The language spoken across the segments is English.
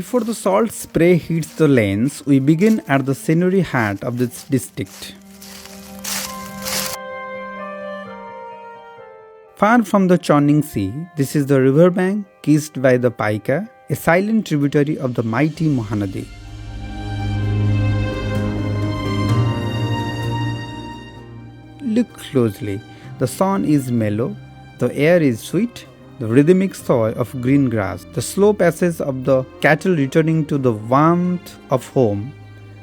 Before the salt spray hits the lanes, we begin at the scenery heart of this district. Far from the churning sea, this is the riverbank kissed by the Paika, a silent tributary of the mighty Mahanadi. Look closely. The sun is mellow, the air is sweet, the rhythmic sough of green grass, the slow passage of the cattle returning to the warmth of home,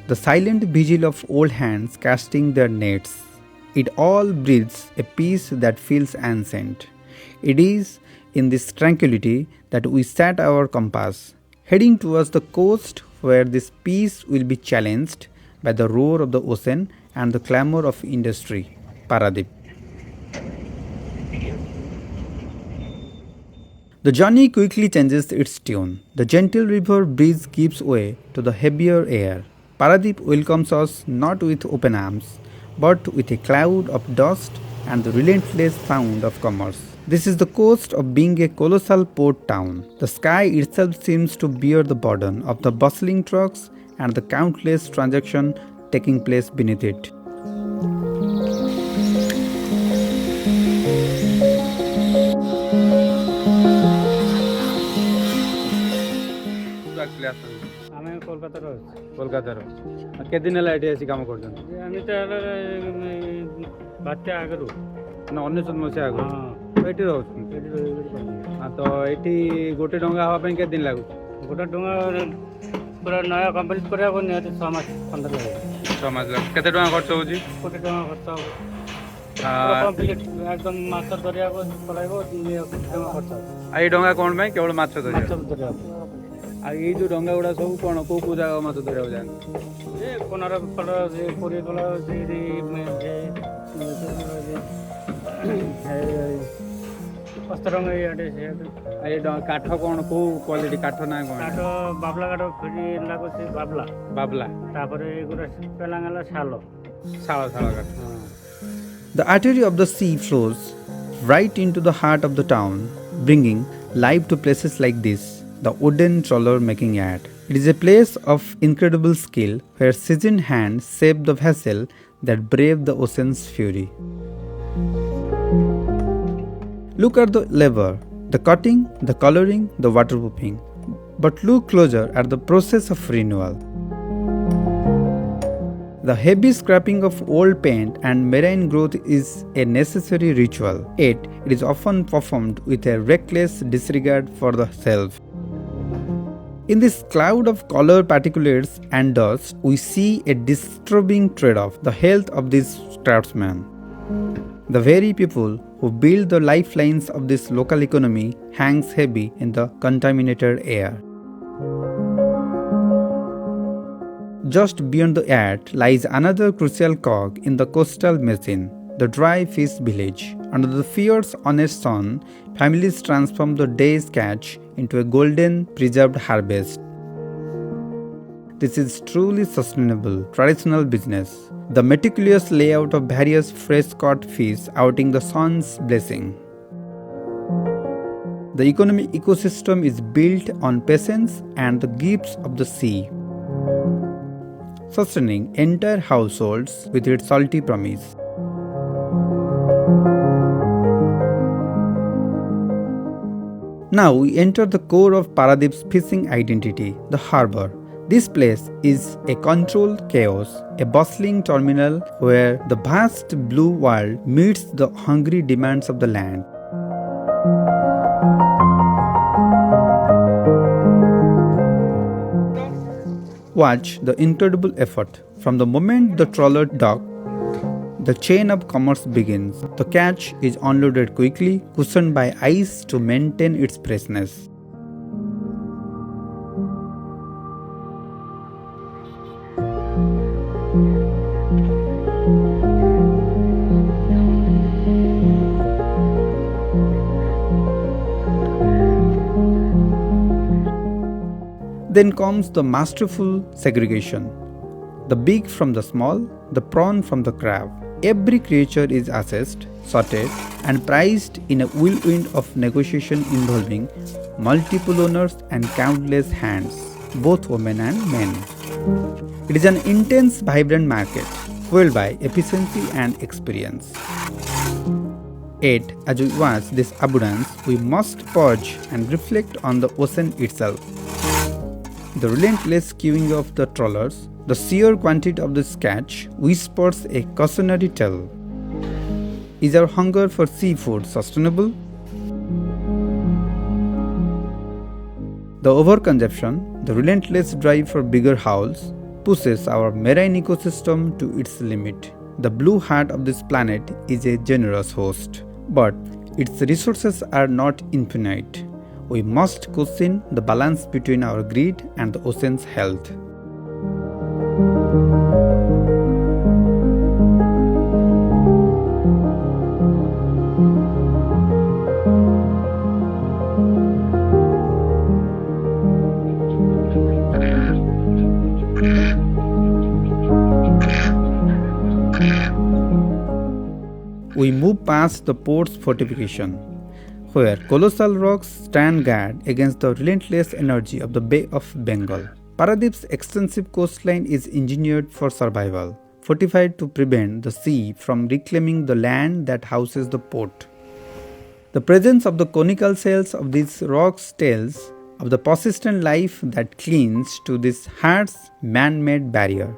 the silent vigil of old hands casting their nets. It all breathes a peace that feels ancient. It is in this tranquility that we set our compass, heading towards the coast where this peace will be challenged by the roar of the ocean and the clamor of industry. Paradeep. The journey quickly changes its tune. The gentle river breeze gives way to the heavier air. Paradeep welcomes us not with open arms, but with a cloud of dust and the relentless sound of commerce. This is the coast of being a colossal port town. The sky itself seems to bear the burden of the bustling trucks and the countless transactions taking place beneath it. ଆମେ କୋଲକାତାର କୋଲକାତାର କେତେ ଦିନ ହେଲା ଏଠି ଆସି କାମ କରୁଛନ୍ତି? ଆମେ ତ ବାତ୍ୟା ଆଗରୁ ମାନେ 19 ମସିହା ଆଗରୁ ଏଠି ରହୁଛନ୍ତି। ତ ଏଠି ଗୋଟେ ଡଙ୍ଗା ହେବା ପାଇଁ କେତେ ଦିନ ଲାଗୁଛି? ଗୋଟେ ଡଙ୍ଗା ପୁରା ନୟା କମ୍ପ୍ଲିଟ୍ କରିବାକୁ ନିହାତି 6 ମାସ 15 ଲାଗେ। 6 ମାସ ଲାଗେ। କେତେ ଟଙ୍କା ଖର୍ଚ୍ଚ ହେଉଛି? କୋଟି ଟଙ୍କା ଖର୍ଚ୍ଚ ହେବ। କମ୍ପ୍ଲିଟ୍ ଏକଦମ ମାଛ ଧରିବାକୁ ପଳାଇବ ଟଙ୍କା ଖର୍ଚ୍ଚ ହେବ। ଏଇ ଡଙ୍ଗା କ'ଣ ପାଇଁ? କେବଳ ମାଛ ଧରିବାକୁ। ଆଉ ଏଇ ଯେଉଁ ଡଙ୍ଗା ଗୁଡ଼ା ସବୁ କ'ଣ କେଉଁ କେଉଁ ଜାଗା ମାଛ ଧରିବାକୁ ଯାଆନ୍ତି? ଏ କୋଣାର୍କ କଳ ପୁରୀ କଳ ଅସ୍ତରଙ୍ଗ ଇଆଡ଼େ ଏଇ କାଠ କ'ଣ କେଉଁ କ୍ୱାଲିଟି କାଠ ନା କ'ଣ? କାଠ ବାବଲା କାଠ ଫିରି ଲାଗୁଛି ବାବଲା ବାବଲା ତାପରେ ଏଗୁଡ଼ା ପେଲାଙ୍ଗଲା ଶାଳ ଶାଳ ଶାଳ କାଠ। The artery of the sea flows right into the heart of the town, bringing life to places like this, the wooden trawler making yard. It is a place of incredible skill where seasoned hands shape the vessel that brave the ocean's fury. Look at the lever, the cutting, the coloring, the waterproofing. But look closer at the process of renewal. The heavy scraping of old paint and marine growth is a necessary ritual, yet it is often performed with a reckless disregard for the self. In this cloud of color particulates and dust, we see a disturbing trade-off: the health of these craftsmen. The very people who build the lifelines of this local economy hangs heavy in the contaminated air. Just beyond the yard lies another crucial cog in the coastal machine, the dry fish village. Under the fierce honest sun, families transform the day's catch into a golden preserved harvest. This is truly sustainable, traditional business. The meticulous layout of various fresh caught fish outing the sun's blessing. The economic ecosystem is built on patience and the gifts of the sea, sustaining entire households with its salty promise. Now we enter the core of Paradeep's fishing identity, the harbour. This place is a controlled chaos, a bustling terminal where the vast blue world meets the hungry demands of the land. Watch the incredible effort. From the moment the trawler dock, the chain of commerce begins. The catch is unloaded quickly, cushioned by ice to maintain its freshness. Then comes the masterful segregation. The big from the small, the prawn from the crab. Every creature is assessed, sorted, and priced in a whirlwind of negotiation involving multiple owners and countless hands. both women and men. It is an intense, vibrant market, fueled by efficiency and experience. Yet, as we watch this abundance, we must pause and reflect on the ocean itself. The relentless queuing of the trawlers, the sheer quantity of this catch whispers a cautionary tale. Is our hunger for seafood sustainable? The overconsumption, the relentless drive for bigger hauls, pushes our marine ecosystem to its limit. The blue heart of this planet is a generous host, but its resources are not infinite. We must question the balance between our greed and the ocean's health. We move past the port's fortification, where colossal rocks stand guard against the relentless energy of the Bay of Bengal. Paradeep's extensive coastline is engineered for survival, fortified to prevent the sea from reclaiming the land that houses the port. The presence of the conical shells of these rocks tells of the persistent life that clings to this harsh man-made barrier.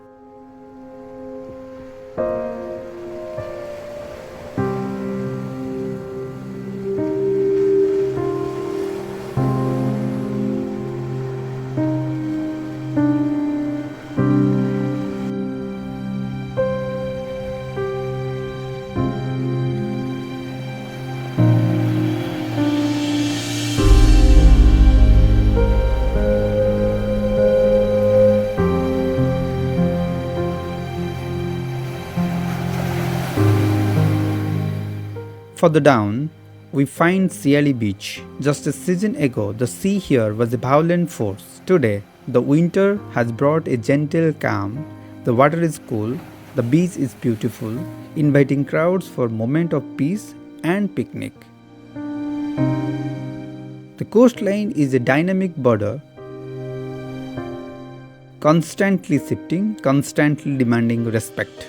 Further down, we find Siali beach. Just a season ago, the sea here was a violent force. Today, the winter has brought a gentle calm. The water is cool, the beach is beautiful, inviting crowds for a moment of peace and picnic. The coastline is a dynamic border, constantly shifting, constantly demanding respect.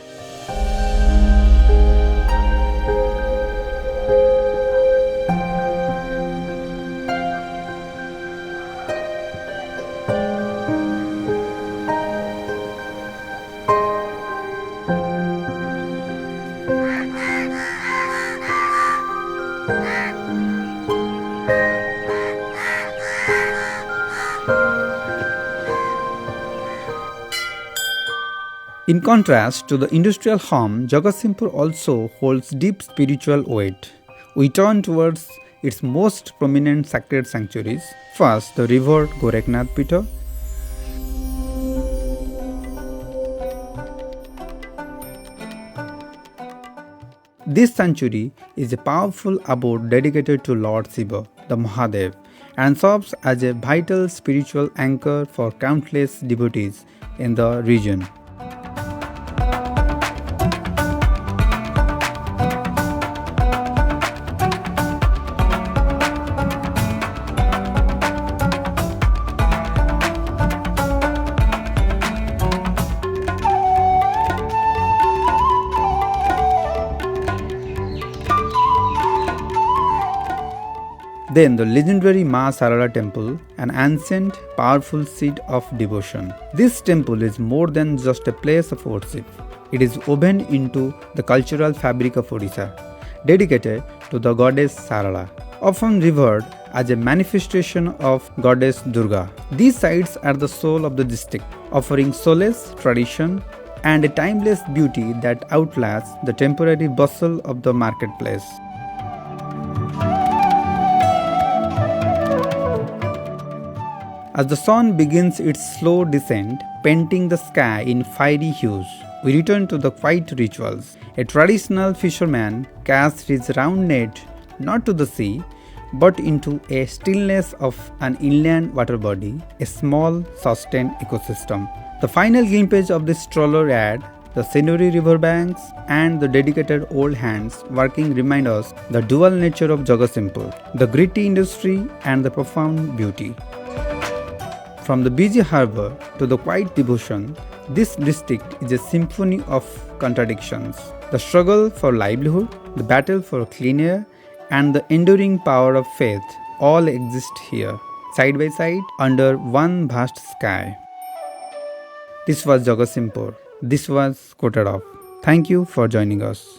In contrast to the industrial hum, Jagatsinghpur also holds deep spiritual weight. We turn towards its most prominent sacred sanctuaries. First, the revered Gorakhnath Pita. This sanctuary is a powerful abode dedicated to Lord Shiva, the Mahadev, and serves as a vital spiritual anchor for countless devotees in the region. Then the legendary Ma Sarala temple, an ancient, powerful seat of devotion. This temple is more than just a place of worship. It is woven into the cultural fabric of Odisha, dedicated to the goddess Sarala, often revered as a manifestation of goddess Durga. These sites are the soul of the district, offering solace, tradition, and a timeless beauty that outlasts the temporary bustle of the marketplace. As the sun begins its slow descent, painting the sky in fiery hues, we return to the quiet rituals. A traditional fisherman casts his round net not to the sea, but into a stillness of an inland water body, a small, sustained ecosystem. The final glimpse of this trawler ad, the scenery riverbanks, and the dedicated old hands working remind us the dual nature of Jagatsinghpur, the gritty industry and the profound beauty. From the busy harbour to the quiet devotion, this district is a symphony of contradictions. The struggle for livelihood, the battle for clean air, and the enduring power of faith all exist here, side by side, under one vast sky. This was Jagatsinghpur. This was Quoted Off. Thank you for joining us.